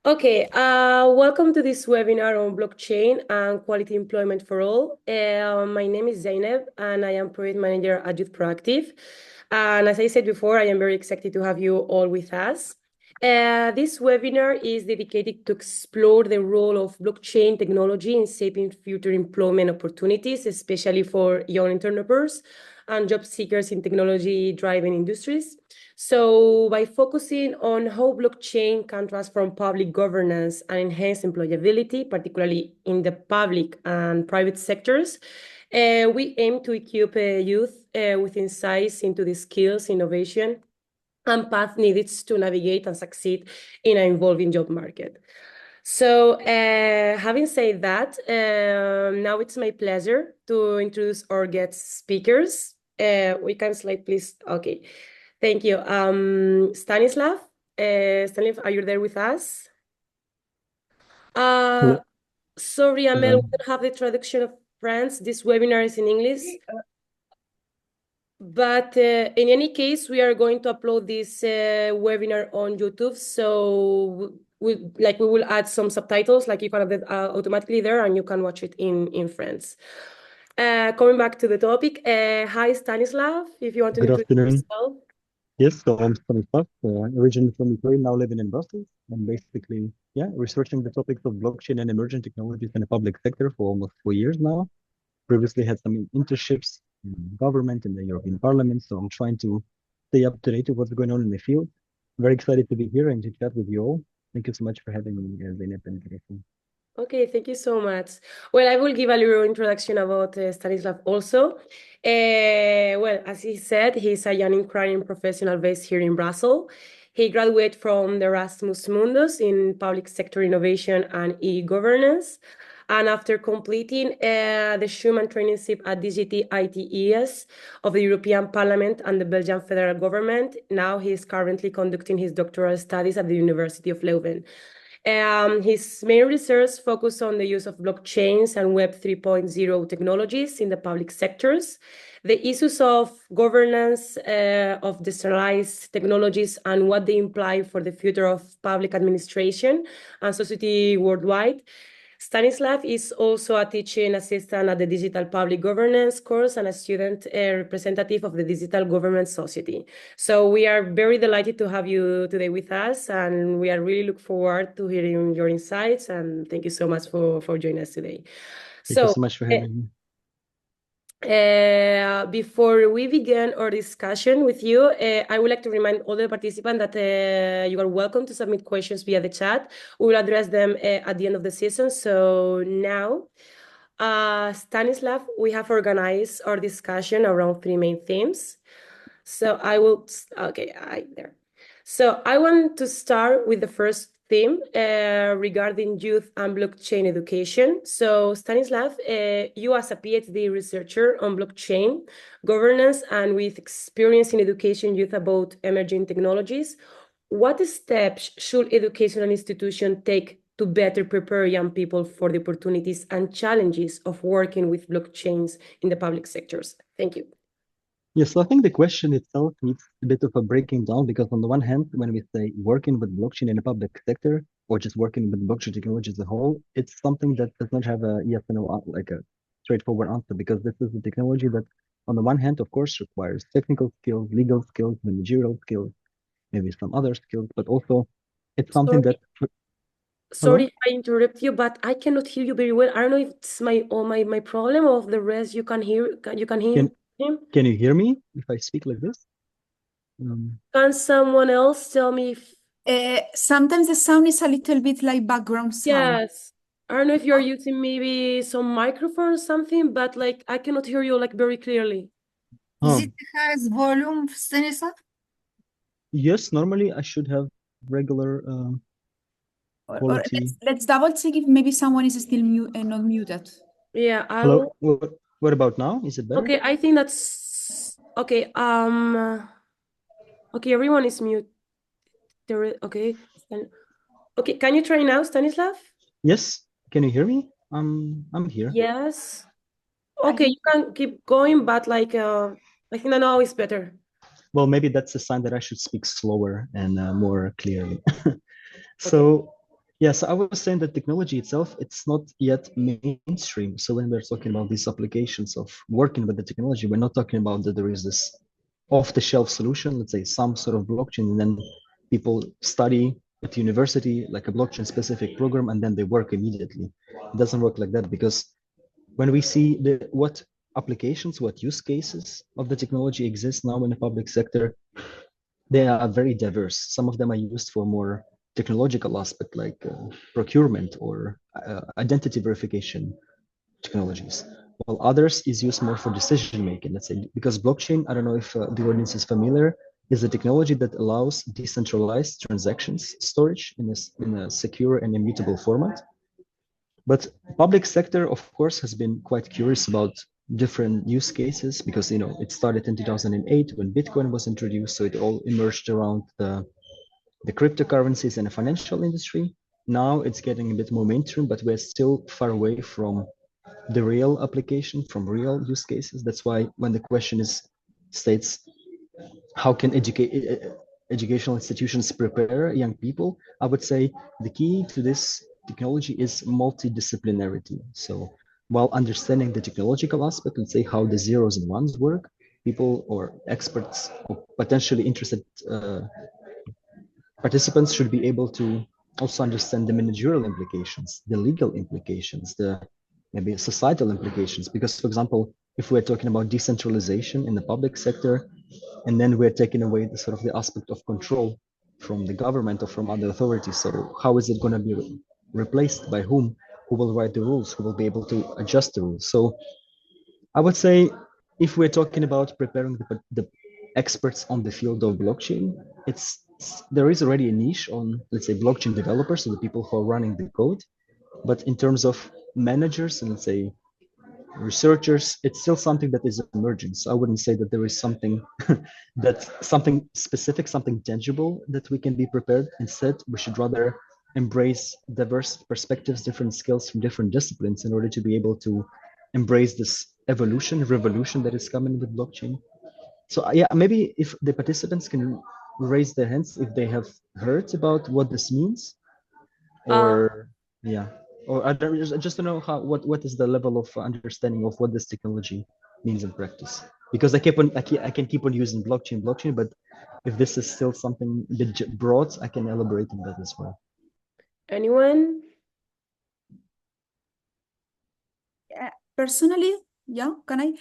Okay, welcome to this webinar on blockchain and quality employment for all. My name is Zainab and I am project manager at Youth Proactive. And as I said before, I am very excited to have you all with us. This webinar is dedicated to explore the role of blockchain technology in shaping future employment opportunities, especially for young entrepreneurs and job seekers in technology-driven industries. So by focusing on how blockchain can transform public governance and enhance employability, particularly in the public and private sectors, we aim to equip youth with insights into the skills, innovation, and path needed to navigate and succeed in an evolving job market. So having said that, now it's my pleasure to introduce our guest speakers. We can slide, please. Okay. Thank you. Stanislav, Stanislav, are you there with us? Hello. Sorry, Amel, we Um, don't have the traduction of France. This webinar is in English. But in any case, we are going to upload this webinar on YouTube. So we will add some subtitles, like you can have it automatically there, and you can watch it in French. Coming back to the topic, hi Stanislav, if you want to Good introduce afternoon. yourself. Yes, so I'm Stanislav, originally from Ukraine, now living in Brussels, and basically, researching the topics of blockchain and emerging technologies in the public sector for almost 4 years now. Previously had some internships in government in the European Parliament, so I'm trying to stay up to date with what's going on in the field. Very excited to be here and to chat with you all. Thank you so much for having me, Zeynep and Teresa. Okay, thank you so much. Well, I will give a little introduction about Stanislav also. Well, as he said, he's a young Ukrainian professional based here in Brussels. He graduated from the Erasmus Mundus in public sector innovation and e-governance. And after completing the Schumann traineeship at DGT ITES of the European Parliament and the Belgian federal government, now he is currently conducting his doctoral studies at the University of Leuven. His main research focused on the use of blockchains and Web 3.0 technologies in the public sectors, the issues of governance of decentralized technologies and what they imply for the future of public administration and society worldwide. Stanislav is also a teaching assistant at the Digital Public Governance course and a student representative of the Digital Government Society. So we are very delighted to have you today with us, and we are really look forward to hearing your insights. And thank you so much for joining us today. Thank you So so much for having me. before we begin our discussion with you, I would like to remind all the participants that you are welcome to submit questions via the chat. We will address them at the end of the session. So now, Stanislav, we have organized our discussion around three main themes. So I will, okay, there. So I want to start with the first theme regarding youth and blockchain education. So Stanislav, you as a PhD researcher on blockchain governance and with experience in education youth about emerging technologies, what steps should educational institutions take to better prepare young people for the opportunities and challenges of working with blockchains in the public sectors? Thank you. Yes, so I think the question itself needs a bit of a breaking down because on the one hand, when we say working with blockchain in the public sector or just working with blockchain technology as a whole, it's something that does not have a yes or no, like a straightforward answer because this is a technology that on the one hand, of course, requires technical skills, legal skills, managerial skills, maybe some other skills, but also it's something Sorry, that, sorry hello, if I interrupt you, but I cannot hear you very well. I don't know if it's my problem or the rest you can hear. You can hear can him. can you hear me if I speak like this? Um, Can someone else tell me if Sometimes the sound is a little bit like background sound. yes? I don't know if you're using maybe some microphone or something, but like I cannot hear you like very clearly. Is oh, it the highest volume, Stanislav? yes, normally I should have regular Or quality. let's double check if maybe someone is still not muted. Yeah, Hello, I'll. what about now? Is it better? Okay, I think that's okay. Okay, everyone is mute. Okay. Okay, can you try now, Stanislav? Yes, can you hear me? I'm here. Yes. Okay, you can keep going, but like I think that now is better. Well, maybe that's a sign that I should speak slower and more clearly. Okay. So, Yeah, so I was saying that technology itself, it's not yet mainstream. So when we're talking about these applications of working with the technology, we're not talking about that there is this off-the-shelf solution, let's say some sort of blockchain, and then people study at university like a blockchain-specific program, and then they work immediately. It doesn't work like that because when we see what applications, what use cases of the technology exist now in the public sector, they are very diverse. Some of them are used for more technological aspect like procurement or identity verification technologies, while others is used more for decision making, let's say, because blockchain, I don't know if the audience is familiar, is a technology that allows decentralized transactions storage in a secure and immutable format. But public sector, of course, has been quite curious about different use cases because it started in 2008 when Bitcoin was introduced, so it all emerged around the cryptocurrencies and the financial industry. Now it's getting a bit more mainstream, but we're still far away from the real application, from real use cases. That's why when the question states how can educational institutions prepare young people, I would say the key to this technology is multidisciplinarity. So while understanding the technological aspect, let's say how the zeros and ones work, people or experts or potentially interested participants should be able to also understand the managerial implications, the legal implications, the maybe societal implications. Because, for example, if we're talking about decentralization in the public sector, and then we're taking away the sort of the aspect of control from the government or from other authorities. So how is it going to be replaced by whom? Who will write the rules? Who will be able to adjust the rules? So I would say if we're talking about preparing the experts on the field of blockchain, there is already a niche on, let's say, blockchain developers, so the people who are running the code. But in terms of managers and let's say researchers, it's still something that is emerging. So I wouldn't say that there is something that's something specific, something tangible that we can be prepared. Instead, we should rather embrace diverse perspectives, different skills from different disciplines in order to be able to embrace this revolution that is coming with blockchain. So yeah, maybe if the participants can raise their hands if they have heard about what this means, Uh, or yeah, or I don't, just to know what is the level of understanding of what this technology means in practice. Because I can keep on using blockchain, but if this is still something a bit broad, I can elaborate on that as well. anyone? Personally, yeah, can I?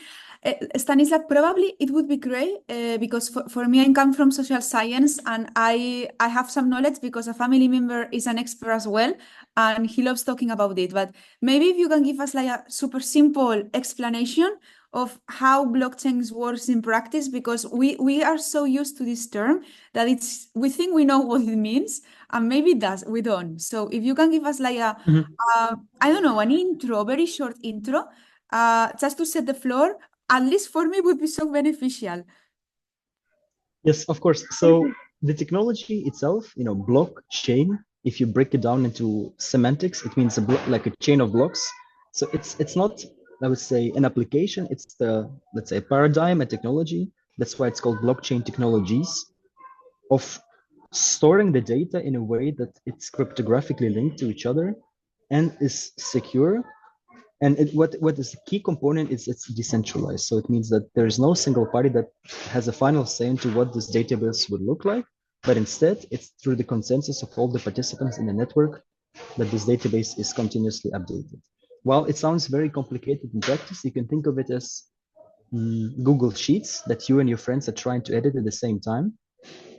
Stanislav, probably it would be great because for me, I come from social science and I have some knowledge because a family member is an expert as well and he loves talking about it. But maybe if you can give us like a super simple explanation of how blockchains works in practice, because we are so used to this term that we think we know what it means and maybe we don't. So if you can give us like I don't know, an intro, very short intro, just to set the floor, at least for me, would be so beneficial. Yes, of course. So the technology itself, blockchain, if you break it down into semantics, it means like a chain of blocks. So it's not, I would say, an application. It's let's say, paradigm, a technology. That's why it's called blockchain technologies of storing the data in a way that it's cryptographically linked to each other and is secure. And what is the key component is it's decentralized. So it means that there is no single party that has a final say into what this database would look like, but instead it's through the consensus of all the participants in the network that this database is continuously updated. While it sounds very complicated in practice, you can think of it as Google Sheets that you and your friends are trying to edit at the same time.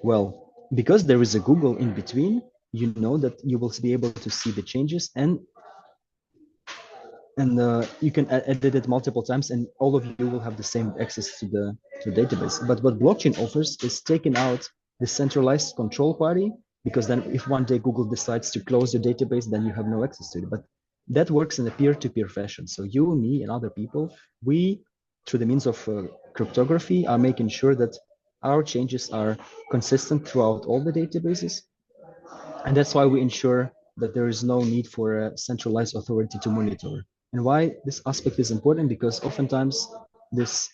Well, because there is a Google in between, you know that you will be able to see the changes and you can edit it multiple times and all of you will have the same access to the database. But what blockchain offers is taking out the centralized control party, because then if one day Google decides to close your database, then you have no access to it. But that works in a peer-to-peer fashion. So you, me, and other people, we, through the means of cryptography, are making sure that our changes are consistent throughout all the databases. And that's why we ensure that there is no need for a centralized authority to monitor. And why this aspect is important, because oftentimes this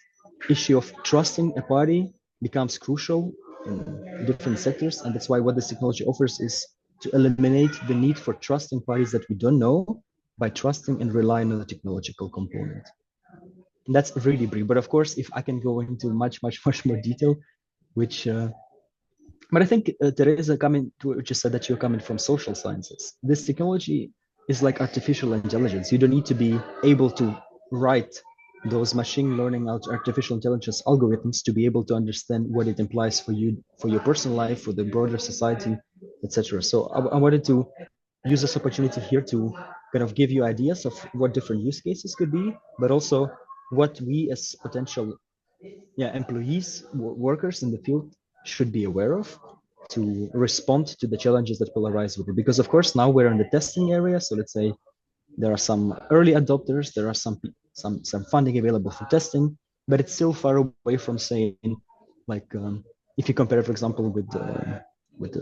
issue of trusting a party becomes crucial in different sectors. And that's why what this technology offers is to eliminate the need for trusting parties that we don't know by trusting and relying on the technological component. And that's really brief. But of course, if I can go into much more detail, which but I think Teresa, coming to what you said, that you're coming from social sciences. This technology is like artificial intelligence. You don't need to be able to write those machine learning artificial intelligence algorithms to be able to understand what it implies for you, for your personal life, for the broader society, etc. So I wanted to use this opportunity here to kind of give you ideas of what different use cases could be, but also what we as potential employees, workers in the field should be aware of to respond to the challenges that will arise with it. Because of course now we're in the testing area, so let's say there are some early adopters, there are some funding available for testing, but it's still far away from saying, like if you compare, for example, with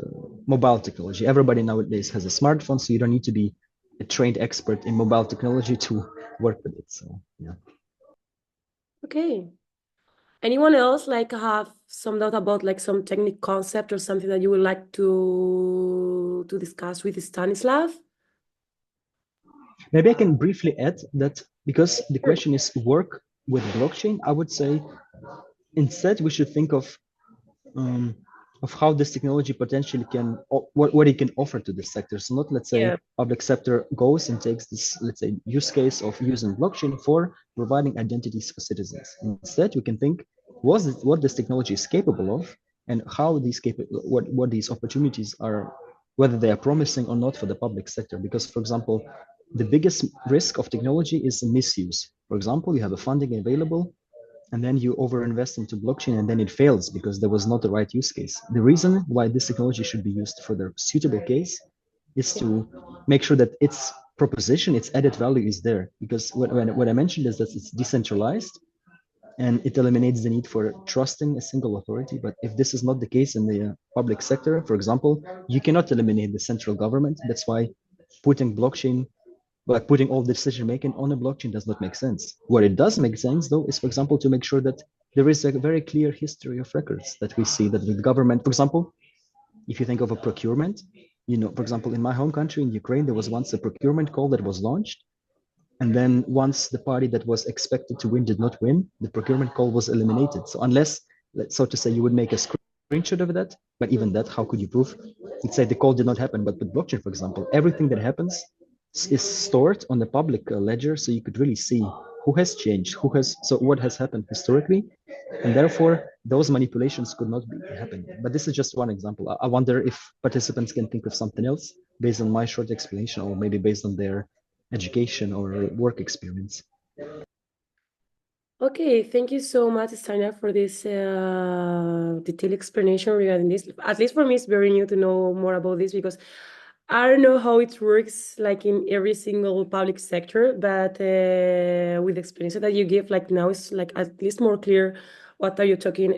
mobile technology. Everybody nowadays has a smartphone, so you don't need to be a trained expert in mobile technology to work with it. So yeah. Okay. Anyone else like have some doubt about like some technical concept or something that you would like to discuss with Stanislav? Maybe I can briefly add that because the question is work with blockchain, I would say instead we should think um, of how this technology potentially can, what it can offer to the sector. So not, let's say, Yeah. public sector goes and takes this, let's say, use case of using blockchain for providing identities for citizens. Instead, we can think what this technology is capable of and how these what these opportunities are, whether they are promising or not for the public sector. Because, for example, the biggest risk of technology is misuse. For example, you have a funding available and then you overinvest into blockchain and then it fails because there was not the right use case. The reason why this technology should be used for the suitable case is to make sure that its proposition, its added value is there. Because what I mentioned is that it's decentralized and it eliminates the need for trusting a single authority. But if this is not the case in the public sector, for example, you cannot eliminate the central government. That's why putting blockchain, like putting all the decision making on a blockchain does not make sense. What it does make sense, though, is, for example, to make sure that there is a very clear history of records that we see that the government, for example, if you think of a procurement, for example, in my home country, in Ukraine, there was once a procurement call that was launched. And then once the party that was expected to win did not win, the procurement call was eliminated. So unless, so to say, you would make a screenshot of that, but even that, how could you prove? You'd say the call did not happen. But with blockchain, for example, everything that happens is stored on the public ledger, so you could really see who has changed, so what has happened historically, and therefore those manipulations could not be happening. But this is just one example. I wonder if participants can think of something else based on my short explanation, or maybe based on their education or work experience. Okay, thank you so much, Stania, for this detailed explanation regarding this. At least for me, it's very new to know more about this because I don't know how it works like in every single public sector, but with the explanation that you give, like now it's like at least more clear what are you talking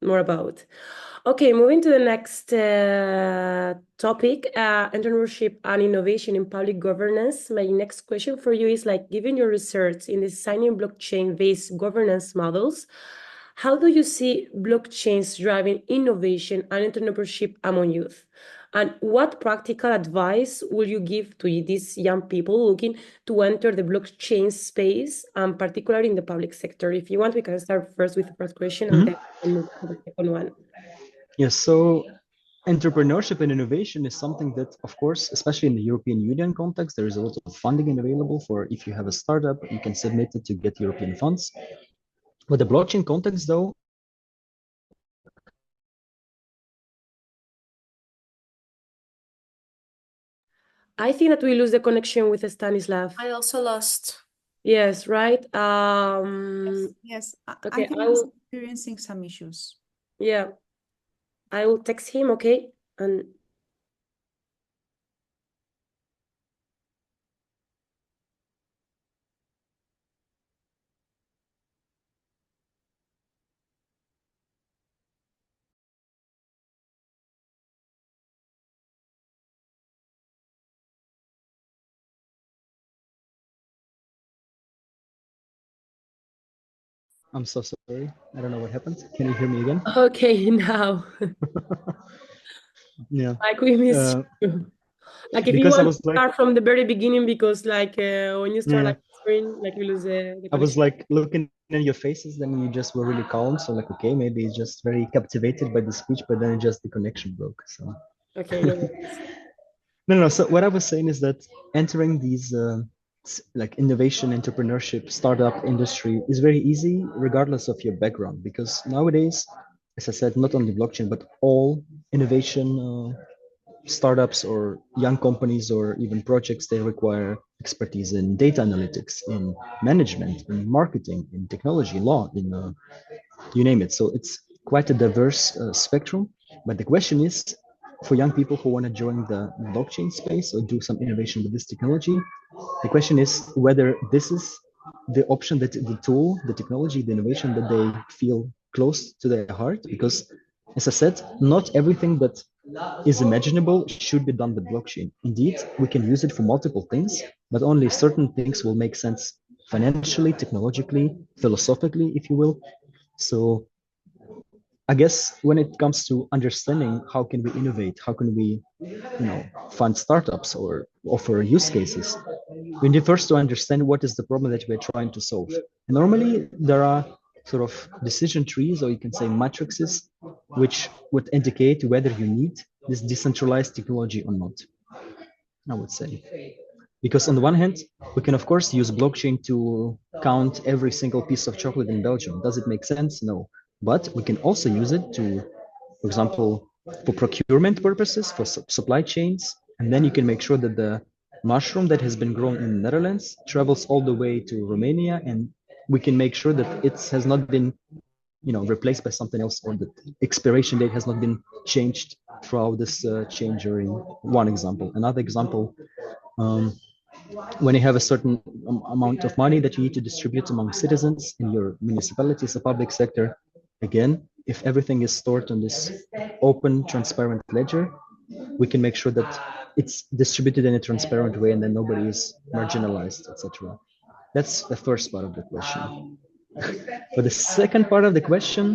more about. Okay, moving to the next topic, entrepreneurship and innovation in public governance. My next question for you is like, given your research in designing blockchain-based governance models, how do you see blockchains driving innovation and entrepreneurship among youth? And what practical advice will you give to these young people looking to enter the blockchain space, particularly in the public sector? If you want, we can start first with the first question and then move to the second one. Yes, so entrepreneurship and innovation is something that, of course, especially in the European Union context, there is a lot of funding available for if you have a startup, you can submit it to get European funds. But the blockchain context, though, I think that we lose the connection with Stanislav. I also lost. Yes, right? Yes. I Okay, think I he's will, experiencing some issues. yeah, I will text him, okay? And I'm so sorry. I don't know what happened. Can you hear me again? okay, now. Yeah. Like we miss Uh, you. Like if you because I want to was like, start from the very beginning, because like when you start yeah, like whispering, like we lose the I was connection. like looking at your faces, then you just were really calm. So like, okay, maybe it's just very captivated by the speech, but then just the connection broke. So Okay, no worries. no. So what I was saying is that entering these like innovation, entrepreneurship, startup industry is very easy, regardless of your background, because nowadays, as I said, not only blockchain, but all innovation startups or young companies or even projects, they require expertise in data analytics, in management, in marketing, in technology, law, in you name it. So it's quite a diverse spectrum. But the question is, for young people who want to join the blockchain space or do some innovation with this technology, the question is whether this is the option, that the tool, the technology, the innovation that they feel close to their heart. Because, as I said, not everything that is imaginable should be done with blockchain. Indeed, we can use it for multiple things, but only certain things will make sense financially, technologically, philosophically, if you will. So I guess when it comes to understanding how can we innovate, how can we, fund startups or offer use cases, we need first to understand what is the problem that we're trying to solve. And normally there are sort of decision trees, or you can say matrices, which would indicate whether you need this decentralized technology or not, I would say. Because on the one hand, we can of course use blockchain to count every single piece of chocolate in Belgium. Does it make sense? No. But we can also use it to, for example, for procurement purposes, for supply chains, and then you can make sure that the mushroom that has been grown in the Netherlands travels all the way to Romania, and we can make sure that it has not been, replaced by something else, or the expiration date has not been changed throughout this change. During one example. Another example, um, when you have a certain amount of money that you need to distribute among citizens in your municipalities, the public sector, again, if everything is stored on this open, transparent ledger, we can make sure that it's distributed in a transparent way and then nobody is marginalized, etc. That's the first part of the question. For the second part of the question,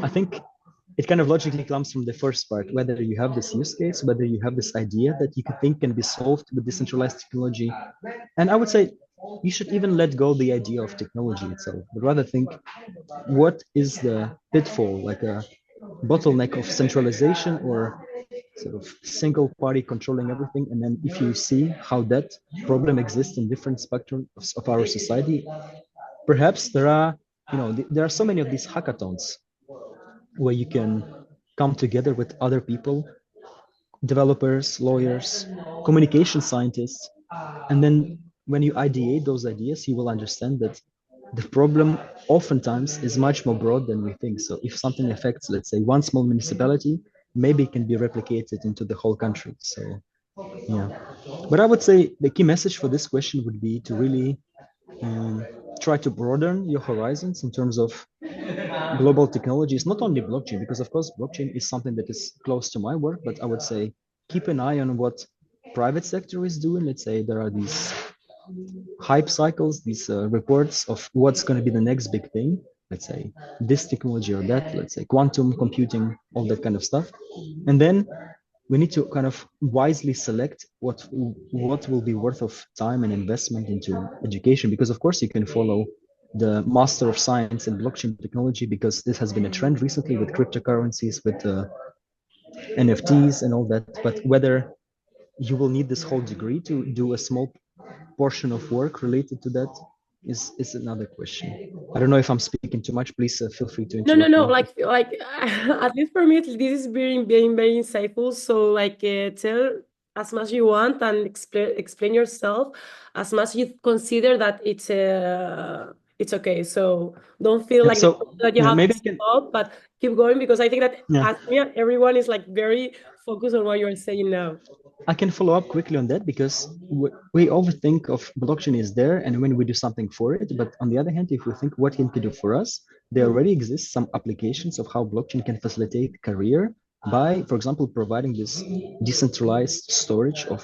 I think it kind of logically comes from the first part, whether you have this use case, whether you have this idea that you could think can be solved with decentralized technology. And I would say you should even let go the idea of technology itself, but rather think what is the pitfall, like a bottleneck of centralization or sort of single party controlling everything. And then if you see how that problem exists in different spectrums of our society, perhaps there are, there are so many of these hackathons where you can come together with other people, developers, lawyers, communication scientists. And then when you ideate those ideas, you will understand that the problem oftentimes is much more broad than we think. So if something affects, let's say, one small municipality, maybe it can be replicated into the whole country. So, yeah. But I would say the key message for this question would be to really try to broaden your horizons in terms of global technologies, not only blockchain, because of course blockchain is something that is close to my work, but I would say keep an eye on what private sector is doing. Let's say there are these hype cycles, these reports of what's going to be the next big thing. Let's say this technology or that, let's say quantum computing, all that kind of stuff. And then we need to kind of wisely select what will be worth of time and investment into education, because of course you can follow the master of science in blockchain technology, because this has been a trend recently with cryptocurrencies, with NFTs and all that. But whether you will need this whole degree to do a small portion of work related to that is another question. I don't know if I'm speaking too much. Please feel free to No, no, interrupt no. me. Like at least for me, this is very insightful. So like, tell as much you want and explain yourself as much you consider that it's okay. So don't feel Yeah, like so that you yeah, have to maybe I can. stop, but keep going, because I think that Yeah, as me, everyone is like very focused on what you're saying now. I can follow up quickly on that, because we overthink of blockchain is there and when we do something for it. But on the other hand, if we think what it can do for us, there already exists some applications of how blockchain can facilitate career by, for example, providing this decentralized storage of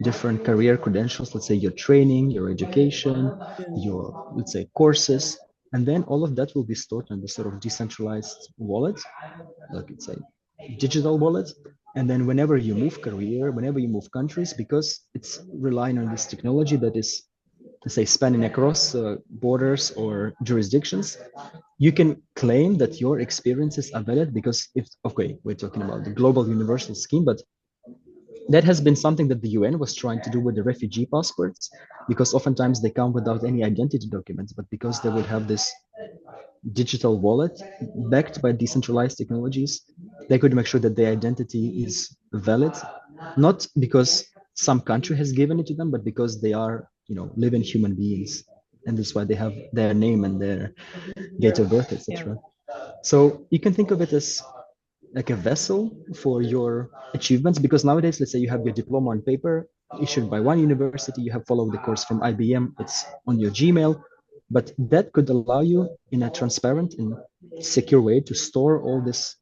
different career credentials, let's say your training, your education, Yeah. your, let's say, courses. And then all of that will be stored on this sort of decentralized wallet, like it's say digital wallet. And then whenever you move career, whenever you move countries, because it's relying on this technology that is, let's say, spanning across borders or jurisdictions, you can claim that your experiences are valid because if, okay, we're talking about the global universal scheme, but that has been something that the UN was trying to do with the refugee passports, because oftentimes they come without any identity documents, but because they would have this digital wallet backed by decentralized technologies, they could make sure that their identity is valid, not because some country has given it to them, but because they are, living human beings, and that's why they have their name and their date of birth, etc. So you can think of it as like a vessel for your achievements, because nowadays, let's say you have your diploma on paper issued by one university, you have followed the course from IBM, it's on your Gmail, but that could allow you in a transparent and secure way to store all this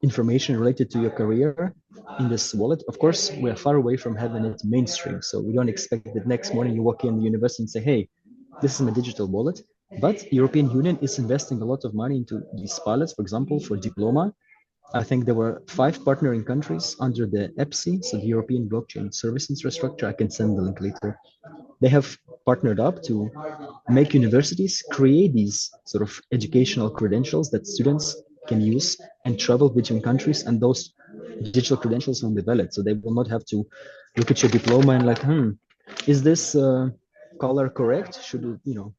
information related to your career in this wallet. Of course, we're far away from having it mainstream, so we don't expect that next morning you walk in the university and say, hey, this is my digital wallet. But European Union is investing a lot of money into these pilots, for example, for diploma. I think there were 5 partnering countries under the EPSI, so the European Blockchain Service Infrastructure. I can send the link later. They have partnered up to make universities create these sort of educational credentials that students can use and travel between countries, and those digital credentials will be valid. So they will not have to look at your diploma and like, is this color correct? Should it, yeah.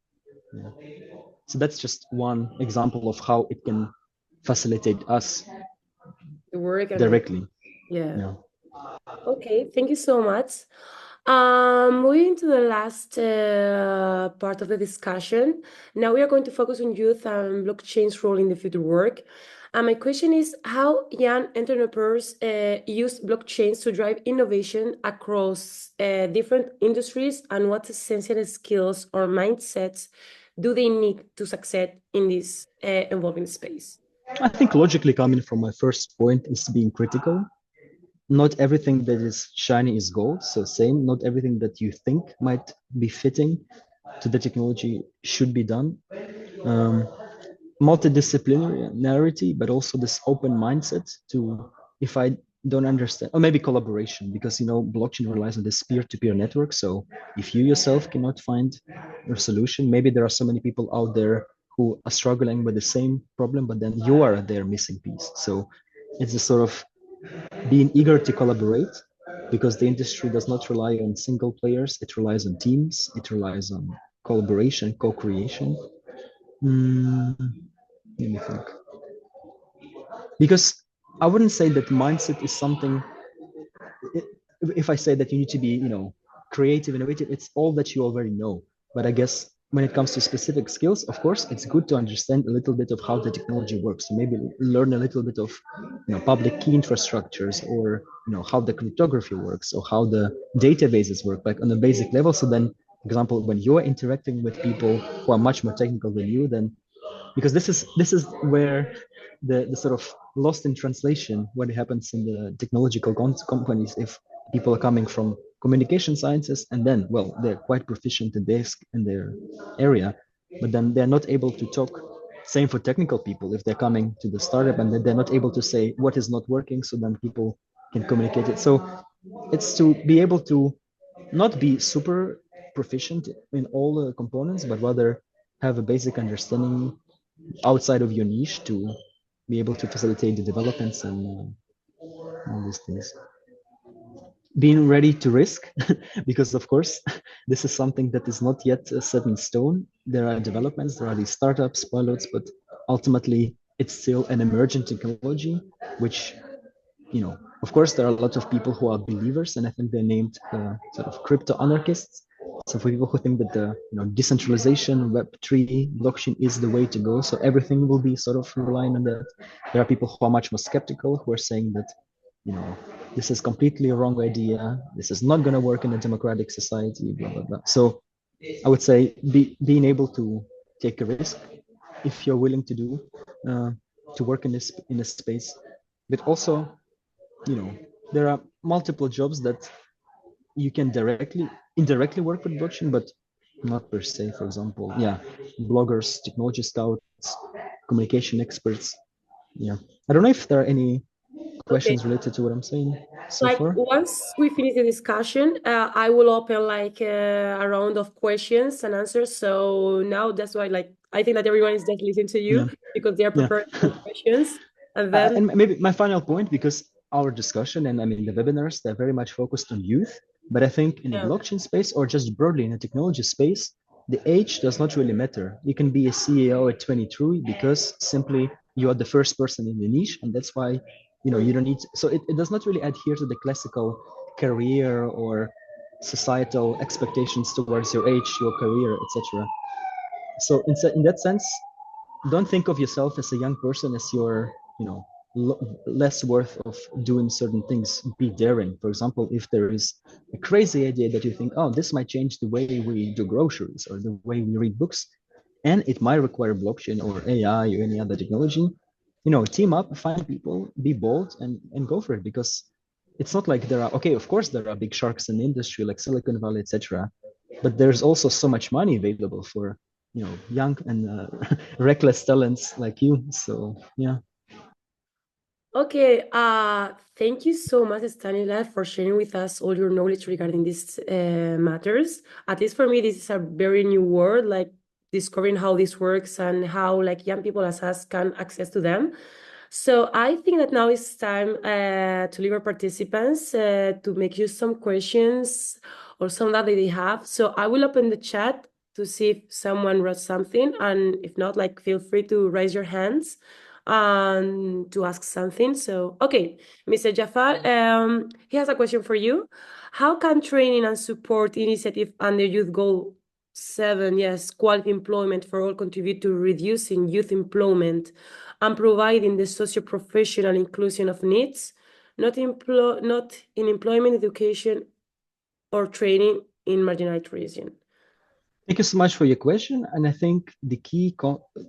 So that's just one example of how it can facilitate us The work and directly. yeah. Yeah. Okay, thank you so much. Moving to the last part of the discussion. Now we are going to focus on youth and blockchain's role in the future work. And my question is how young entrepreneurs use blockchains to drive innovation across different industries, and what essential skills or mindsets do they need to succeed in this evolving space? I think logically coming from my first point is being critical. Not everything that is shiny is gold. So same, not everything that you think might be fitting to the technology should be done. Multidisciplinarity, but also this open mindset to, if I don't understand, or maybe collaboration, because blockchain relies on this peer-to-peer network. So if you yourself cannot find a solution, maybe there are so many people out there who are struggling with the same problem, but then you are their missing piece. So it's a sort of being eager to collaborate, because the industry does not rely on single players, it relies on teams, it relies on collaboration, co-creation. Let me think. Because I wouldn't say that mindset is something, if I say that you need to be, creative, innovative, it's all that you already know. But I guess when it comes to specific skills, of course, it's good to understand a little bit of how the technology works. So maybe learn a little bit of, public key infrastructures, or, how the cryptography works, or how the databases work, like on a basic level. So then, for example, when you're interacting with people who are much more technical than you, then because this is where the sort of lost in translation what happens in the technological companies, if people are coming from communication sciences and then, well, they're quite proficient in their area, but then they're not able to talk. Same for technical people, if they're coming to the startup and then they're not able to say what is not working, so then people can communicate it. So it's to be able to not be super proficient in all the components, but rather have a basic understanding outside of your niche to be able to facilitate the developments and all these things. Being ready to risk, because of course, this is something that is not yet set in stone. There are developments, there are these startups, pilots, but ultimately it's still an emergent technology, which, of course, there are a lot of people who are believers, and I think they're named sort of crypto anarchists. So for people who think that the decentralization, Web3, blockchain is the way to go, so everything will be sort of relying on that. There are people who are much more skeptical, who are saying that, this is completely a wrong idea. This is not going to work in a democratic society, blah, blah, blah. So I would say being able to take a risk, if you're willing to do, to work in a space, but also, there are multiple jobs that you can indirectly work with blockchain, but not per se. For example, bloggers, technology scouts, communication experts. I don't know if there are any questions related to what I'm saying so Like far? once we finish the discussion, I will open like a round of questions and answers. So now that's why like I think that everyone is just listening to you Yeah, because they are yeah. preparing for questions. And then And maybe my final point, because our discussion and I mean the webinars, they're very much focused on youth. But I think in the yeah. blockchain space or just broadly in the technology space, the age does not really matter. You can be a CEO at 23 because simply you are the first person in the niche, and that's why you don't need. So it does not really adhere to the classical career or societal expectations towards your age, your career, etc. So in that sense, don't think of yourself as a young person as you're less worth of doing certain things. Be daring. For example, if there is a crazy idea that you think, oh, this might change the way we do groceries or the way we read books, and it might require blockchain or AI or any other technology, team up, find people, be bold, and go for it. Because it's not like there are, okay, of course there are big sharks in the industry like Silicon Valley, etc., but there's also so much money available for young and reckless talents like you. So yeah. Okay, thank you so much, Stanislav, for sharing with us all your knowledge regarding these matters. At least for me, this is a very new world, like discovering how this works and how like young people as us can access to them. So I think that now it's time to leave our participants to make you some questions or some that they have. So I will open the chat to see if someone wrote something, and if not, like feel free to raise your hands and to ask something. So, okay, Mr. Jafar, he has a question for you. How can training and support initiative under Youth Goal 7, yes, quality employment for all, contribute to reducing youth employment and providing the socio-professional inclusion of needs, not in employment, education, or training in marginalized region? Thank you so much for your question. And I think the key,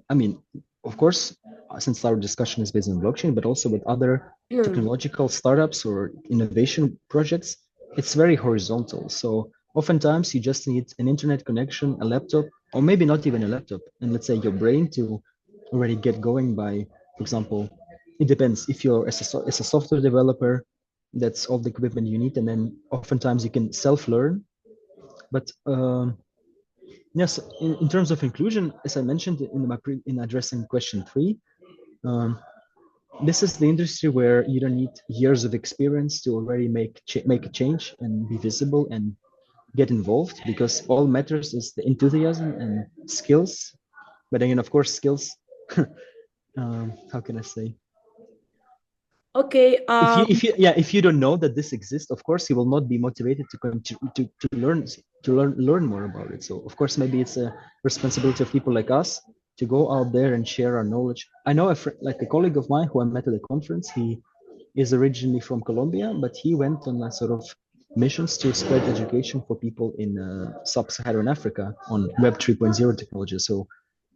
I mean, of course, since our discussion is based on blockchain, but also with other technological startups or innovation projects, it's very horizontal. So oftentimes you just need an internet connection, a laptop, or maybe not even a laptop, and let's say your brain to already get going by, for example, it depends. If you're as a software developer, that's all the equipment you need. And then oftentimes you can self-learn. But yes, in terms of inclusion, as I mentioned in addressing question 3, this is the industry where you don't need years of experience to already make a change and be visible and get involved, because all matters is the enthusiasm and skills. But again, of course, skills. How can I say? Okay. If you don't know that this exists, of course you will not be motivated to learn more about it. So of course maybe it's a responsibility of people like us to go out there and share our knowledge. I know like a colleague of mine who I met at the conference. He is originally from Colombia, but he went on a sort of missions to spread education for people in sub-Saharan Africa on Web 3.0 technology. So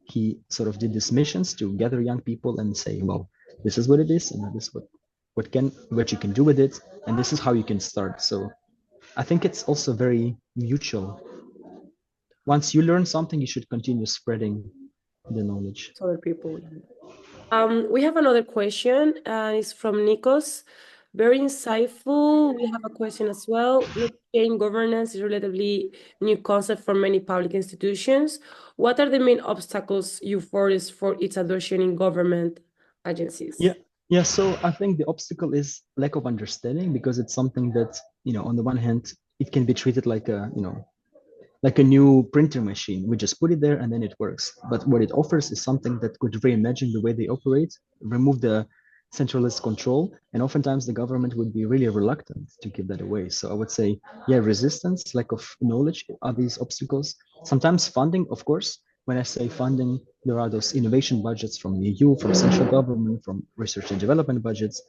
he sort of did these missions to gather young people and say, well, this is what it is, and this is what you can do with it, and this is how you can start. So I think it's also very mutual. Once you learn something, you should continue spreading the knowledge. Other people. We have another question. It's from Nikos. Very insightful. We have a question as well. Blockchain governance is a relatively new concept for many public institutions. What are the main obstacles you foresee for its adoption in government agencies? Yeah. So I think the obstacle is lack of understanding, because it's something that, on the one hand, it can be treated like a new printer machine. We just put it there and then it works. But what it offers is something that could reimagine the way they operate, remove the centralist control, and oftentimes the government would be really reluctant to give that away. So I would say, yeah, resistance, lack of knowledge are these obstacles. Sometimes funding, of course. When I say funding, there are those innovation budgets from the EU, from central government, from research and development budgets.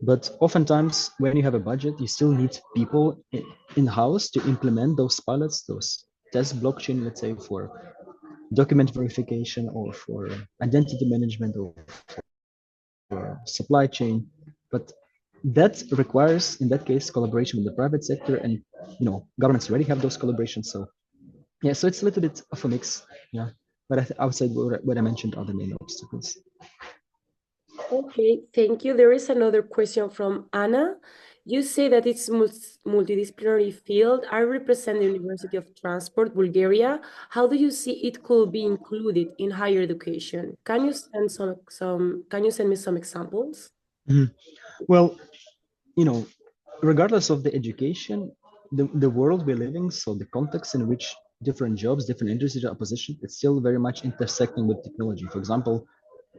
But oftentimes, when you have a budget, you still need people in-house to implement those pilots, those test blockchain, let's say, for document verification or for identity management or for supply chain. But that requires, in that case, collaboration with the private sector, and governments already have those collaborations. So yeah, so it's a little bit of a mix. Yeah, but I would say what I mentioned are the main obstacles. Okay, thank you. There is another question from Anna. You say that it's multidisciplinary field. I represent the University of Transport, Bulgaria. How do you see it could be included in higher education? Can you send me some examples? Mhm. Well, you know, regardless of the education, the world we're living, so the context in which different jobs, different industries are positioned, it's still very much intersecting with technology. For example,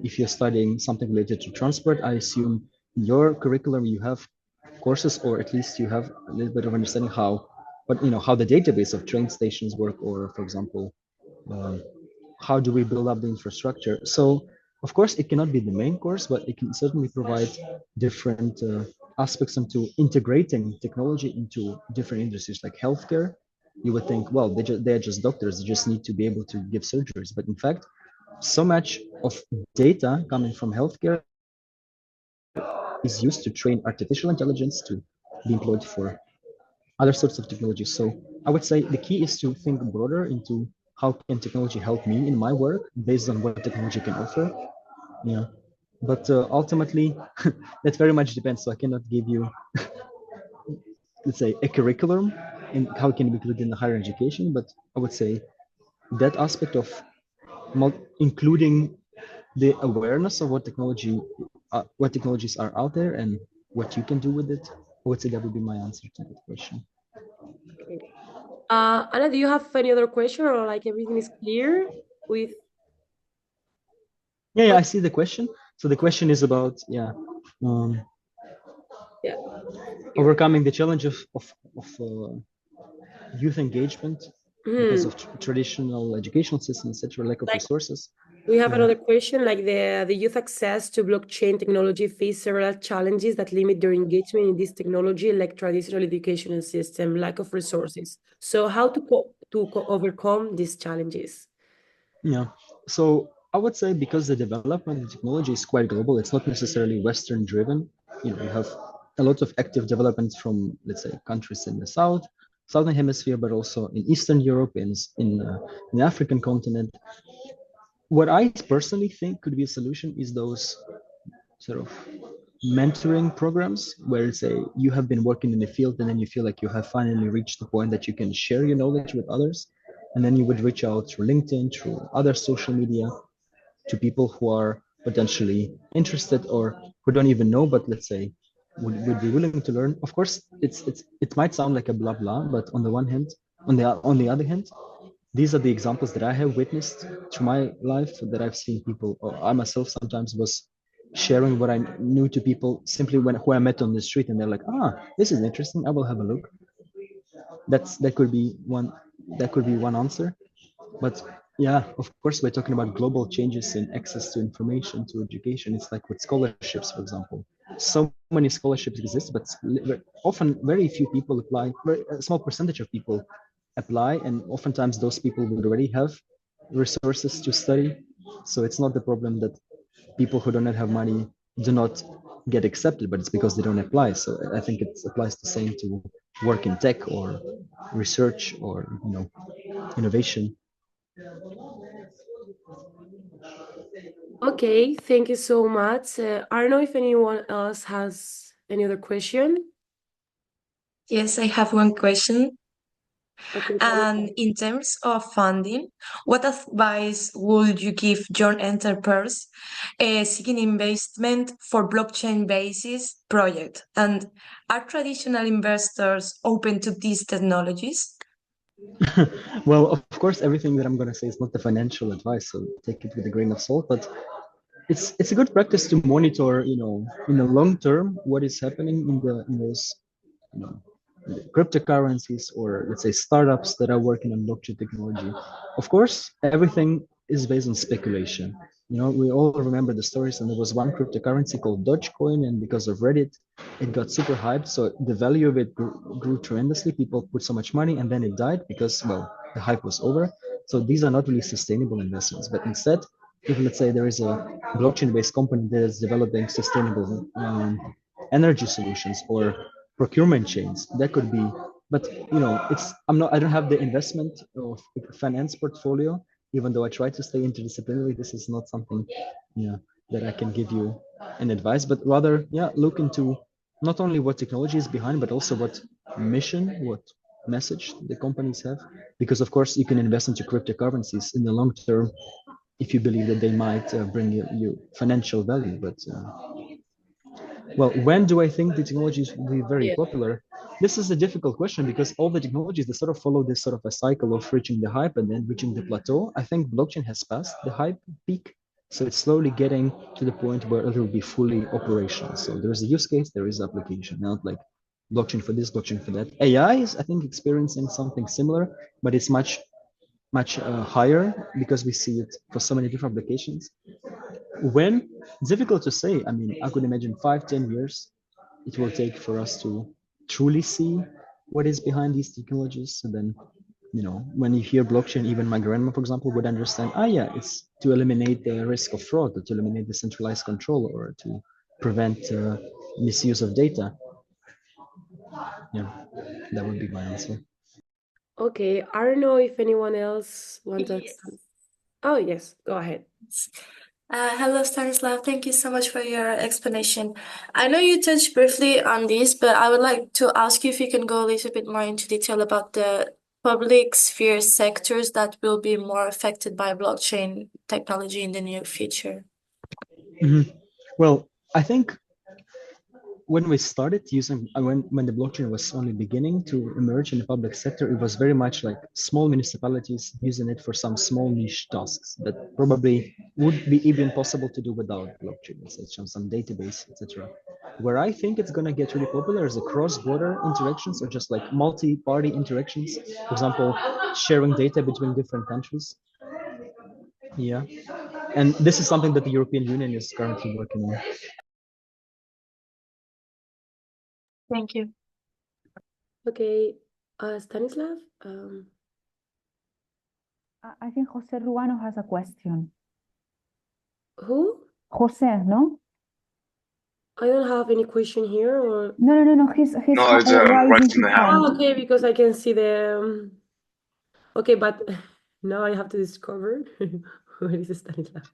if you're studying something related to transport, I assume in your curriculum you have courses, or at least you have a little bit of understanding how the database of train stations work, or for example, uh, how do we build up the infrastructure. So of course it cannot be the main course, but it can certainly provide different aspects into integrating technology into different industries like healthcare. You would think, well, they're just doctors, they just need to be able to give surgeries, but in fact so much of data coming from healthcare is used to train artificial intelligence to be employed for other sorts of technology. So I would say the key is to think broader into how can technology help me in my work based on what technology can offer. Yeah, but ultimately, that very much depends. So I cannot give you, let's say, a curriculum and how it can be included in the higher education. But I would say that aspect of including the awareness of what technologies are out there and what you can do with it. I would say that would be my answer to that question. Okay. Anna, do you have any other question or like everything is clear with Yeah, I see the question. So the question is about um, yeah. Here. overcoming the challenge of youth engagement because Hmm. of traditional educational systems, etc., lack of Like resources. we have Yeah. another question, like the youth access to blockchain technology face several challenges that limit their engagement in this technology, like traditional educational system, lack of resources. So how to overcome these challenges? Yeah. So I would say because the development of technology is quite global, it's not necessarily Western driven. You have a lot of active developments from, let's say, countries in the southern hemisphere, but also in Eastern Europe, in the African continent. What I personally think could be a solution is those sort of mentoring programs where, say, you have been working in the field and then you feel like you have finally reached the point that you can share your knowledge with others, and then you would reach out through LinkedIn, through other social media, to people who are potentially interested or who don't even know, but let's say would be willing to learn. Of course, it might sound like a blah blah, but on the one hand, on the other hand, these are the examples that I have witnessed through my life, that I've seen people, or I myself sometimes was sharing what I knew to people simply when who I met on the street, and they're like, this is interesting, I will have a look. That could be one answer. But yeah, of course, we're talking about global changes in access to information, to education. It's like with scholarships, for example. So many scholarships exist, but often very few people apply. A small percentage of people apply, and oftentimes those people would already have resources to study. So it's not the problem that people who do not have money do not get accepted, but it's because they don't apply. So I think it applies the same to work in tech or research or innovation. Okay, thank you so much. I don't know if anyone else has any other question. Yes, I have one question. Okay, And in terms of funding, what advice would you give young entrepreneurs seeking investment for blockchain-based project? And are traditional investors open to these technologies? Well, of course, everything that I'm going to say is not the financial advice, so take it with a grain of salt. But it's a good practice to monitor, in the long term, what is happening in those, you know, cryptocurrencies, or let's say startups that are working on blockchain technology. Of course, everything is based on speculation. We all remember the stories, and there was one cryptocurrency called Dogecoin, and because of Reddit, it got super hyped. So the value of it grew tremendously. People put so much money, and then it died because, well, the hype was over. So these are not really sustainable investments. But instead, if let's say there is a blockchain-based company that is developing sustainable energy solutions or procurement chains, that could be. But I don't have the investment or finance portfolio, even though I try to stay interdisciplinary. This is not something, yeah, that I can give you an advice, but rather, yeah, look into not only what technology is behind, but also what mission, what message the companies have. Because of course, you can invest into cryptocurrencies in the long term if you believe that they might bring you financial value. But well, when do I think the technologies will be very Yeah. popular? This is a difficult question because all the technologies, they sort of follow this sort of a cycle of reaching the hype and then reaching the plateau. I think blockchain has passed the hype peak. So it's slowly getting to the point where it will be fully operational. So there's a use case, there is application, not like blockchain for this, blockchain for that. AI is, I think, experiencing something similar, but it's much higher because we see it for so many different applications. When? Difficult to say. I mean, I could imagine 5, 10 years it will take for us to truly see what is behind these technologies. So then, when you hear blockchain, even my grandma, for example, would understand, yeah, it's to eliminate the risk of fraud, or to eliminate the centralized control, or to prevent misuse of data. Yeah, that would be my answer. Okay, I don't know if anyone else wants to. Yes. Oh, yes, go ahead. Hello, Stanislav. Thank you so much for your explanation. I know you touched briefly on this, but I would like to ask you if you can go a little bit more into detail about the public sphere sectors that will be more affected by blockchain technology in the near future. Well, I think when we started using, when the blockchain was only beginning to emerge in the public sector, it was very much like small municipalities using it for some small niche tasks that probably would be even possible to do without blockchain, such as some database, etc. Where I think it's going to get really popular is the cross-border interactions, or just like multi-party interactions. For example, sharing data between different countries. Yeah, and this is something that the European Union is currently working on. Thank you. Okay, Stanislav, I think Jose Ruano has a question. who? Jose, no? I don't have any question here, or No. He's No, it's right raising in the his hand. hand. okay, because I can see the. Okay, but now I have to discover where is Stanislav.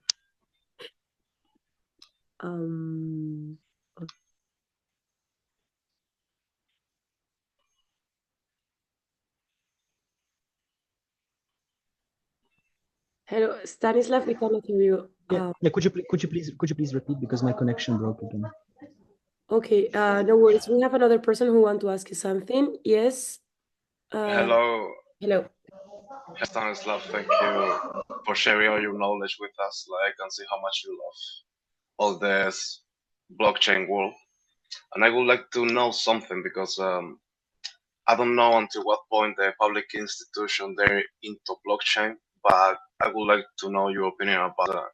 Hello, Stanislav, we cannot hear you. Yeah, could you please repeat, because my connection broke again. Okay, no worries. We have another person who want to ask you something. Yes. Hello, Hello. Stanislav. Thank you for sharing all your knowledge with us. Like, I can see how much you love all this blockchain world, and I would like to know something because I don't know until what point the public institution they're into blockchain, but I would like to know your opinion about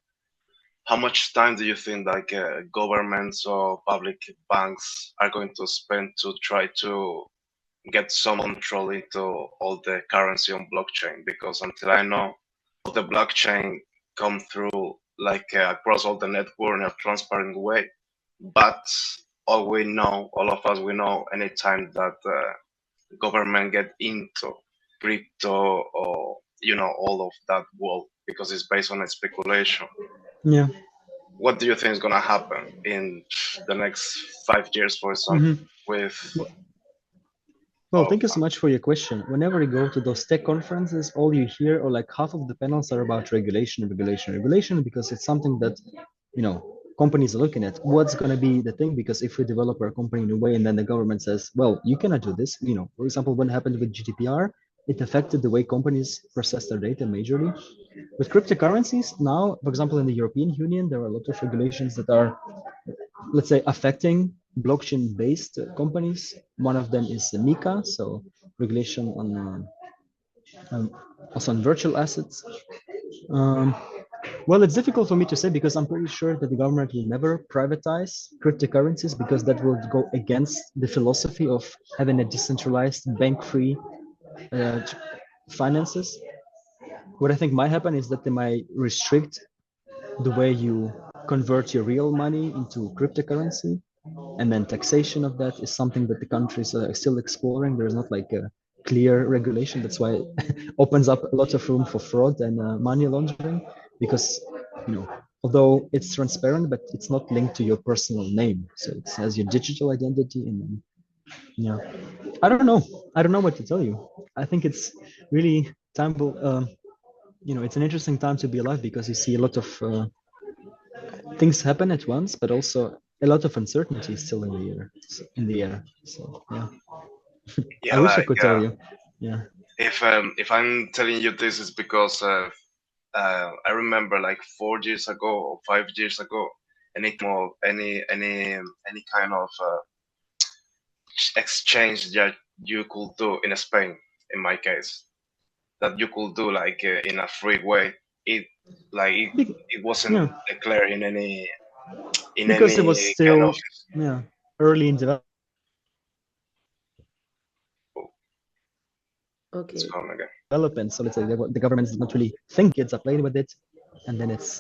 how much time do you think like governments or public banks are going to spend to try to get some control into all the currency on blockchain? Because until I know, all the blockchain come through like across all the network in a transparent way. But all of us, we know anytime that government get into crypto or all of that world, because it's based on a speculation. Yeah. What do you think is gonna happen in the next 5 years, for example, with? Well, thank you so much for your question. Whenever you go to those tech conferences, all you hear, or like half of the panels, are about regulation, because it's something that, companies are looking at. What's going to be the thing? Because if we develop our company in a way and then the government says, well, you cannot do this, for example, what happened with GDPR, it affected the way companies process their data majorly. With cryptocurrencies now, for example, in the European Union, there are a lot of regulations that are, let's say, affecting blockchain-based companies. One of them is the MiCA, so regulation on also on virtual assets. Well, it's difficult for me to say because I'm pretty sure that the government will never privatize cryptocurrencies, because that will go against the philosophy of having a decentralized, bank-free finances. What I think might happen is that they might restrict the way you convert your real money into cryptocurrency, and then taxation of that is something that the countries are still exploring. There's not like a clear regulation. That's why it opens up a lot of room for fraud and money laundering, because although it's transparent, but it's not linked to your personal name. So it has your digital identity, and then, yeah, I don't know. I don't know what to tell you. I think it's really time will, it's an interesting time to be alive because you see a lot of things happen at once, but also a lot of uncertainty still in the air. So yeah, Yeah, I wish I like could tell you. Yeah. if I'm telling you this is because I remember like 4 years ago or 5 years ago, any kind of exchange that you could do in Spain, in my case, that you could do like in a free way. It like it wasn't Yeah, declared in because it was any kind still of. early in development. Okay. It's gone again. So let's say the government does not really think kids are playing with it, and then it's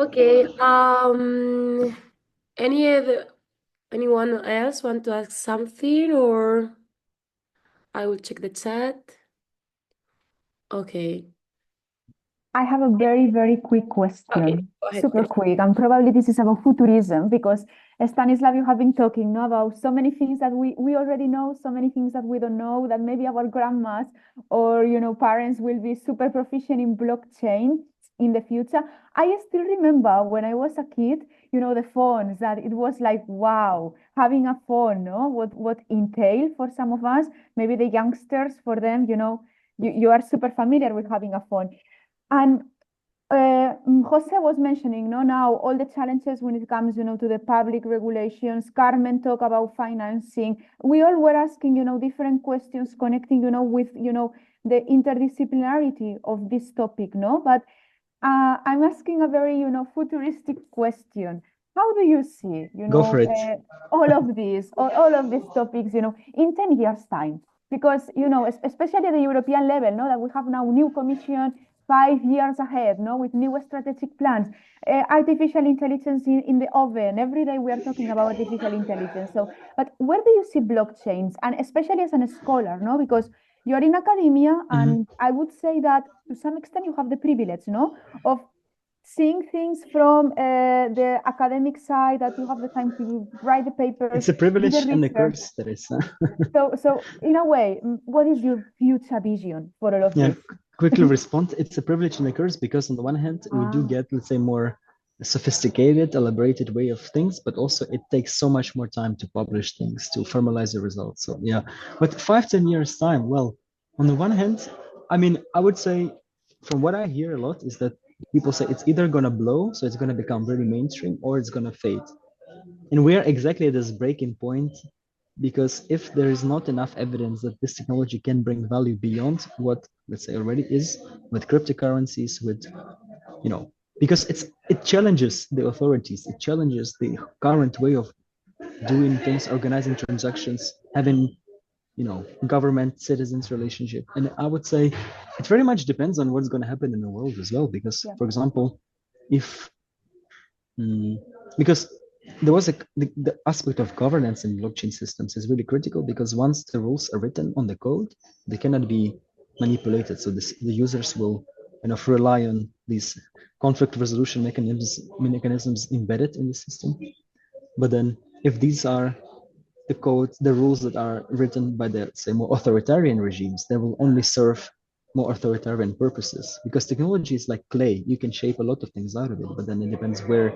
Okay. Anyone else want to ask something, or I will check the chat. Okay. I have a very, very quick Okay, question, go ahead. super quick, and probably this is about futurism because Stanislav, you have been talking about so many things that we already know, so many things that we don't know, that maybe our grandmas or parents will be super proficient in blockchain in the future. I still remember when I was a kid, the phones that it was like, wow, having a phone, no? What entail for some of us, maybe the youngsters, for them, you are super familiar with having a phone. And Jose was mentioning, no, now all the challenges when it comes, to the public regulations. Carmen talk about financing. We all were asking, different questions connecting, with, the interdisciplinarity of this topic, no? But I'm asking a very, futuristic question. How do you see, go for it. all of these topics, in 10 years' time? Because, especially at the European level, no, that we have now new commission 5 years ahead, no, with new strategic plans, artificial intelligence in the oven. Every day we are talking about artificial intelligence. So, but where do you see blockchains, and especially as a scholar, no, because you're in academia, and I would say that to some extent you have the privilege, no, of seeing things from the academic side, that you have the time to write the papers, It's a privilege do the and a research. curse, Teresa. So in a way, what is your future vision for all of Yeah, this? quickly respond. It's a privilege and a curse because on the one hand, we do get, let's say, more sophisticated, elaborated way of things, but also it takes so much more time to publish things, to formalize the results. So yeah, but 5-10 years time, well, on the one hand, I mean, I would say from what I hear a lot is that people say it's either gonna blow, so it's gonna become really mainstream, or it's gonna fade. And we are exactly at this breaking point because if there is not enough evidence that this technology can bring value beyond what, let's say, already is with cryptocurrencies, with, because it challenges the authorities, it challenges the current way of doing things, organizing transactions, having, government citizens relationship. And I would say it very much depends on what's going to happen in the world as well. Because, for example, if because there was the aspect of governance in blockchain systems is really critical, because once the rules are written on the code, they cannot be manipulated. So the users will rely on these conflict resolution mechanisms embedded in the system. But then if these are the codes, the rules that are written by the, say, more authoritarian regimes, they will only serve more authoritarian purposes, because technology is like clay. You can shape a lot of things out of it, but then it depends where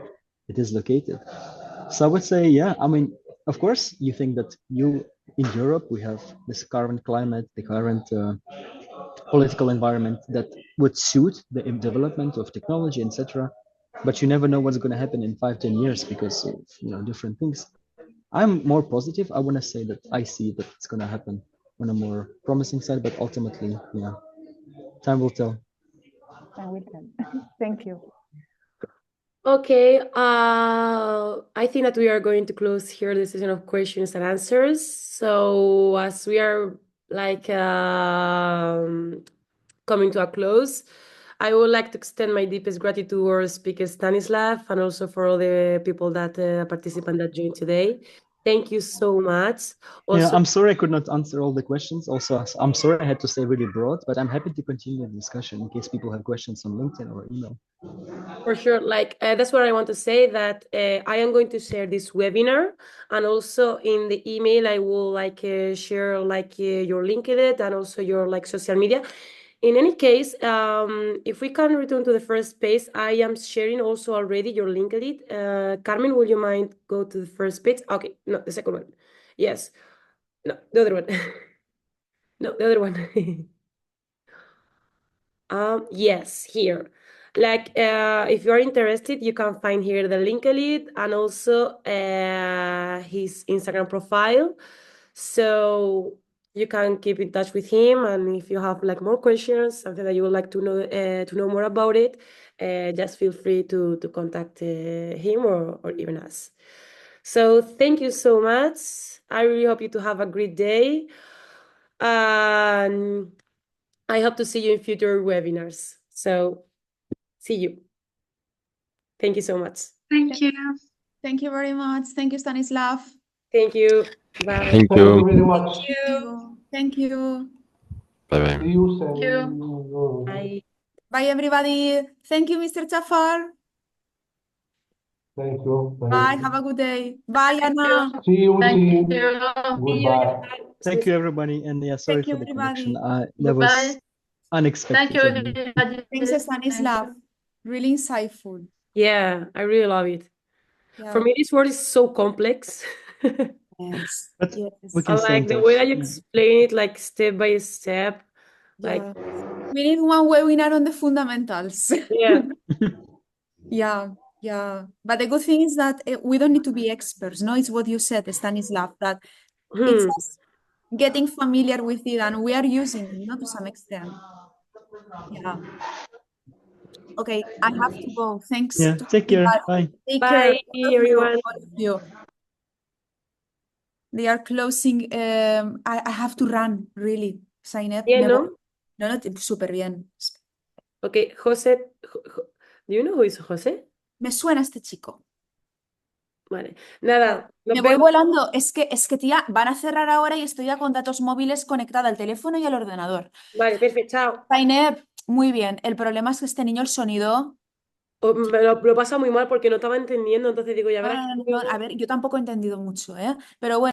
it is located. So I would say, yeah, I mean, of course, you think that in Europe, we have this current climate, the current political environment that would suit the development of technology, etc. But you never know what's going to happen in 5-10 years because of, different things. I'm more positive. I want to say that I see that it's going to happen on a more promising side, but ultimately, yeah, time will tell. Time will tell. Thank you. Okay, I think that we are going to close here the session of questions and answers. So as we are like coming to a close, I would like to extend my deepest gratitude to our speaker Stanislav, and also for all the people that participant that joined today. Thank you so much. Yeah, Also, I'm sorry I could not answer all the questions. Also, I'm sorry I had to stay really broad, but I'm happy to continue the discussion in case people have questions on LinkedIn or email. for sure, like that's what I want to say, that I am going to share this webinar, and also in the email I will like share like your LinkedIn and also your like social media. In any case, if we can return to the first page, I am sharing also already your LinkedIn. Carmen, will you mind go to the first page? Okay, no, the second one. Yes. No, the other one. No, the other one. Yes, here. Like, if you are interested, you can find here the link elite and also his Instagram profile. So you can keep in touch with him, and if you have like more questions, something that you would like to know more about it, just feel free to contact him or even us. So thank you so much. I really hope you to have a great day, and I hope to see you in future webinars. So see you. Thank you so much. Thank you. Thank you very much. Thank you, Stanislav. Thank you. Bye. Thank Thank you you. very much. Thank you. Bye bye. See you Thank you. soon. Bye. Bye, everybody. Thank you, Mr. Chafar. Thank you. Bye. Have a good day. Bye, Anna. See you. Thank See you. you. Goodbye. Thank you, everybody. And yeah, sorry Thank you, for the connection. everybody. That was Goodbye. unexpected Thank you, for me. everybody. Thanks, Thank Stanislav. you. Really insightful. Yeah, I really love it. For Yeah. me, this word is so complex. Yes. But Yes. we can I stay in like the way touch. that you explain it, like step by step. Like, Yeah. We need one webinar on the fundamentals. yeah. Yeah. Yeah. But the good thing is that we don't need to be experts. No, it's what you said, Stanislav, that it's Hmm. just getting familiar with it, and we are using it, not to some extent. Yeah. Okay, I have to go. Thanks Yeah, to take care. everybody. Bye. Take care, Bye, all of you, everyone. all of you. They are closing. I have to run, really. Sign up. Yeah, Me voy. no? No, no, súper bien. Okay, Jose. Do you know who is Jose? Me suena este chico. Vale. Nada, nos Me voy vemos. volando. Es que, tía, van a cerrar ahora y estoy ya con datos móviles conectada al teléfono y al ordenador. Vale, perfecto, chao. Sign up. Muy bien. El problema es que este niño, el sonido. Me lo pasa muy mal porque no estaba entendiendo, entonces digo, ya No, verás no, que... no, no. A ver, yo tampoco he entendido mucho, ¿eh? Pero bueno.